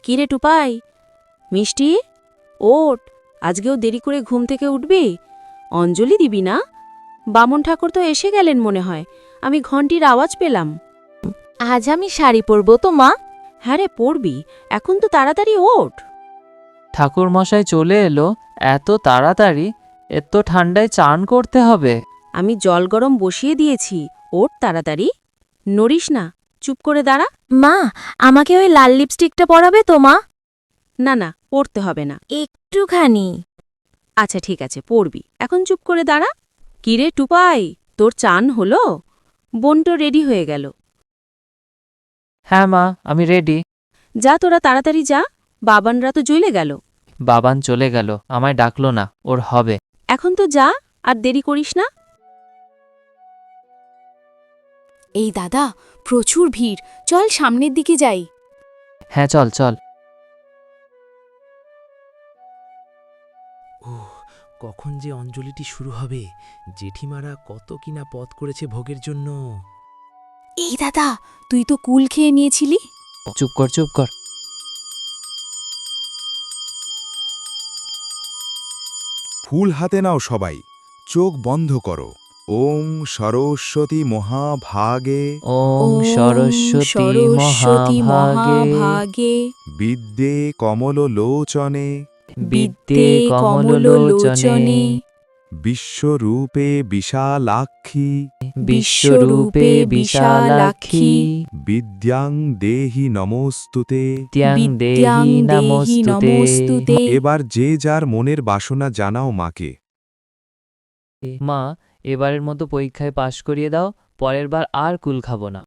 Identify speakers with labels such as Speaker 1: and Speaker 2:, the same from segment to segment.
Speaker 1: কিরে টুপাই, মিষ্টি, ওঠ, আজকেও দেরি করে ঘুম থেকে উঠবি? অঞ্জলি দিবি না? বামন ঠাকুর তো এসে গেলেন মনে হয়, আমি ঘণ্টির আওয়াজ পেলাম।
Speaker 2: আজ আমি শাড়ি পরব তো মা।
Speaker 1: হ্যাঁ রে, পড়বি, এখন তো তাড়াতাড়ি ওঠ।
Speaker 3: ঠাকুর মশাই চলে এলো, এত তাড়াতাড়ি? এত ঠান্ডায় চান করতে হবে।
Speaker 1: আমি জল গরম বসিয়ে দিয়েছি, ওঠ তাড়াতাড়ি। নড়িস না, চুপ করে দাঁড়া।
Speaker 2: মা, আমাকে ওই লাল লিপস্টিকটা পরাবে তো মা?
Speaker 1: না না, পড়তে হবে না।
Speaker 2: একটুখানি।
Speaker 1: আচ্ছা ঠিক আছে, পড়বি, এখন চুপ করে দাঁড়া। কিরে টুপাই, তোর চান হলো? বোনটো রেডি হয়ে গেল।
Speaker 3: হ্যাঁ মা, আমি রেডি।
Speaker 1: যা তোরা তাড়াতাড়ি যা, বাবানরা তো জ্বলে গেল।
Speaker 3: বাবান চলে গেল, আমায় ডাকলো না, ওর হবে।
Speaker 1: এখন তো যা, আর দেরি করিস না।
Speaker 4: এই দাদা, প্রচুর ভিড়, চল সামনের দিকে যাই।
Speaker 3: হ্যাঁ চল চল।
Speaker 5: কখন যে অঞ্জলিটি শুরু হবে? জেঠিমারা কত কিনা পথ করেছে ভোগের জন্য।
Speaker 4: এই দাদা, তুই তো কুল খেয়ে নিয়েছিলি।
Speaker 3: চুপ কর চুপ কর।
Speaker 6: ফুল হাতে নাও সবাই, চোখ বন্ধ করো। ওম সরস্বতী মহাভাগে
Speaker 3: ওম সরস্বতী মহাভাগে
Speaker 6: বিদ্যে কমললোচনে
Speaker 3: বিদ্যে কমললোচনে
Speaker 6: বিশ্বরূপে বিশালাক্ষী
Speaker 3: বিশ্বরূপে বিশালাক্ষী
Speaker 6: বিদ্যাং দেহি নমস্তুতে।
Speaker 3: ত্যাং দেহি নমস্তুতে।
Speaker 6: এবার যে যার মনের বাসনা জানাও মাকে।
Speaker 3: মা, এবারের মতো পরীক্ষায় পাশ করিয়ে দাও, পরের বার আর কুল খাবো না।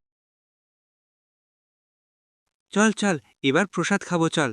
Speaker 7: চল চল, এবার প্রসাদ খাবো, চল।